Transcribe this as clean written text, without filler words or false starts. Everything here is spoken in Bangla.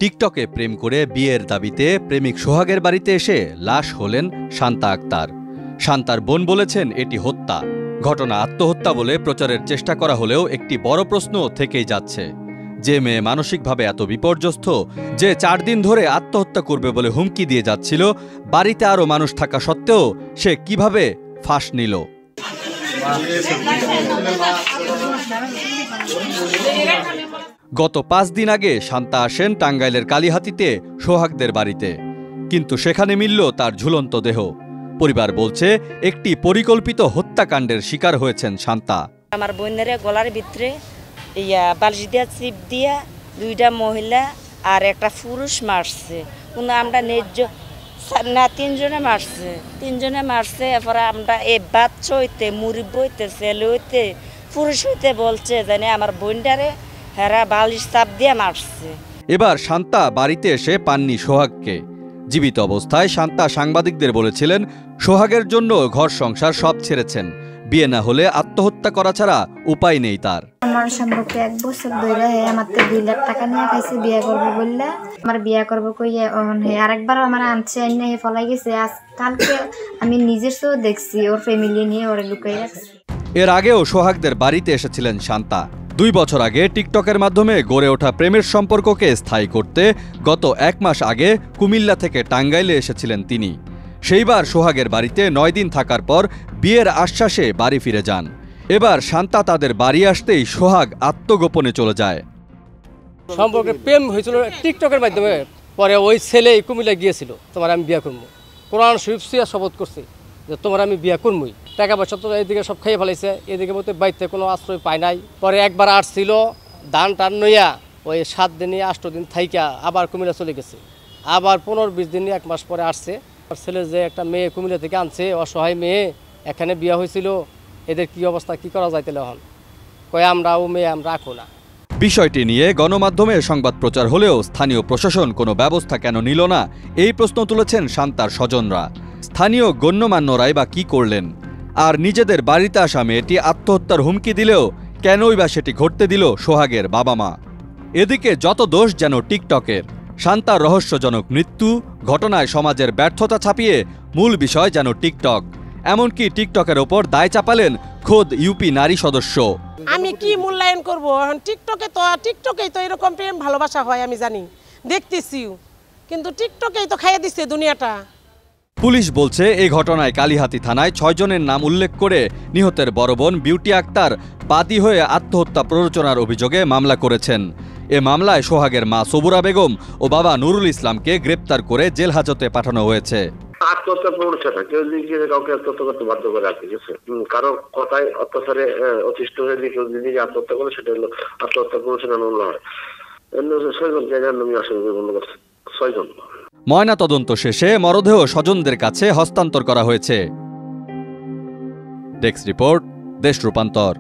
টিকটকে প্রেম করে বিয়ের দাবিতে প্রেমিক সোহাগের বাড়িতে এসে লাশ হলেন শান্তা আক্তার। শান্তার বোন বলেছেন এটি হত্যা। ঘটনা আত্মহত্যা বলে প্রচারের চেষ্টা করা হলেও একটি বড় প্রশ্ন থেকেই যাচ্ছে, যে মেয়ে মানসিকভাবে এত বিপর্যস্ত যে 4 দিন ধরে আত্মহত্যা করবে বলে হুমকি দিয়ে যাচ্ছিল, বাড়িতে আরও মানুষ থাকা সত্ত্বেও সে কিভাবে ফাঁস নিল। গত 5 দিন আগে শান্তা আসেন টাঙ্গাইলের কালিহাতীতে সোহাগদের বাড়িতে, কিন্তু সেখানে মিলল তার ঝুলন্ত দেহ। পরিবার বলছে একটি পরিকল্পিত হত্যাকাণ্ডের শিকার হয়েছেন শান্তা। আমার বোনের গলার ভিতরে বালিশ দিয়া চিপ দিয়া 2টা মহিলা আর একটা পুরুষ মারছে। কিন্তু আমরা ন্যায্য না 3 জনে মারছে, 3 জনে মারছে। এরপরে আমরা এই বাচ্চা হইতে মুরব্ব হইতে ছেলে হইতে পুরুষ হইতে বলছে জানে আমার বোনটারে হেরা বালিশ চাপ দিয়ে মারছে। এবার শান্তা বাড়িতে এসে পাননি সোহাগকে। জীবিত অবস্থায় শান্তা সাংবাদিকদের বলেছিলেন সোহাগের জন্য ঘর সংসার সব ছেড়েছেন, বিয়ে না হলে আত্মহত্যা করা ছাড়া উপায় নেই তার। আমার সম্পর্কে 1 বছর ধরে আমার 2 লাখ টাকা নিয়ে খাইছে বিয়ে করবো বললে। আমার বিয়ে করবো কইয়ে আরেকবার আমার আনছে এনে ফলাই গেছে। আজ কালকে আমি নিজের চোখ দেখছি ওর ফ্যামিলি নিয়ে ওরে লুকিয়ে রাখছে। এর আগেও সোহাগদের বাড়িতে এসেছিলেন শান্তা। 2 বছর আগে টিকটকের মাধ্যমে গড়ে ওঠা প্রেমের সম্পর্ককে স্থায়ী করতে গত 1 মাস আগে কুমিল্লা থেকে টাঙ্গাইলে এসেছিলেন তিনি। সেইবার সোহাগের বাড়িতে 9 দিন থাকার পর বিয়ের আশ্বাসে বাড়ি ফিরে যান। এবার শান্তা তাদের বাড়ি আসতেই সোহাগ আত্মগোপনে চলে যায়। সম্পর্কে প্রেম হয়েছিল টিকটকের মাধ্যমে। পরে ওই ছেলে কুমিল্লা গিয়েছিল, তোমার আমি বিয়ে করবো। কোরআন শরীফ সিয়া শপথ করছে যে তোমার আমি বিয়ে করবই। টাকা পয়সা তো এদিকে সব খেয়ে ফেলাইছে, এদিকে মধ্যে বাড়িতে কোনো আশ্রয় পায় নাই। পরে একবার আসছিল ধান টান নইয়া, ওই 7 দিনে 8 দিন থাইকা আবার কুমিল্লা চলে গেছে। আবার 15-20 দিন 1 মাস পরে আসছে। ছেলে যে একটা মেয়ে কুমিল্লা থেকে আনছে, অসহায় মেয়ে, এখানে বিয়ে হয়েছিল, এদের কি অবস্থা, কি করা যায় তাহলে? এখন কয়ে আমরা ও মেয়ে আমরা রাখো না। বিষয়টি নিয়ে গণমাধ্যমে সংবাদ প্রচার হলেও স্থানীয় প্রশাসন কোনো ব্যবস্থা কেন নিল না, এই প্রশ্ন তুলেছেন শান্তার স্বজনরা। স্থানীয় গণ্যমান্যরাই বা কি করলেন? আর নিজেদের বাড়িতে আসা মেয়েটি আত্মহত্যার হুমকি দিলেও কেনই বা সেটি ঘটতে দিল সোহাগের বাবা মা? এদিকে যত দোষ যেন টিকটকের। শান্তার রহস্যজনক মৃত্যু ঘটনায় সমাজের ব্যর্থতা ছাপিয়ে মূল বিষয় যেন টিকটক। এমনকি টিকটকের ওপর দায় চাপালেন খোদ ইউপি নারী সদস্য। আমি কি মূল্যায়ন করবো? এখন টিকটকেই তো এরকম প্রেম ভালোবাসা হয়, আমি জানি, দেখতেছিও, কিন্তু টিকটকেই তো খাইয়ে দিচ্ছে দুনিয়াটা। পুলিশ বলছে এই ঘটনায় কালিহাতী থানায় 6 জনের নাম উল্লেখ করে নিহতের বড় বোন বিউটি আক্তার বাদী হয়ে আত্মহত্যা প্ররোচনার অভিযোগে মামলা করেছেন। এ মামলায় সোহাগের মা সবুরা বেগম ও বাবা নুরুল ইসলামকে গ্রেপ্তার করে জেল হাজতে পাঠানো হয়েছে। আত্মহত্যা প্ররোচনা কেউ যদি কাউকে আত্মহত্যা করতে বাধ্য করে, আর ঠিক আছে, কারো কথায় অত্যাচারে অতিষ্ঠ হয়ে কেউ যদি আত্মহত্যা করে সেটা হলো আত্মহত্যা প্ররোচনা মামলা হয়। 6 জনকে আসামি বন্ধ করছে, 6 জন। ময়নাতদন্ত শেষে মরদেহ স্বজনদের কাছে হস্তান্তর করা হয়েছে। ডেস্ক রিপোর্ট, দেশ রূপান্তর।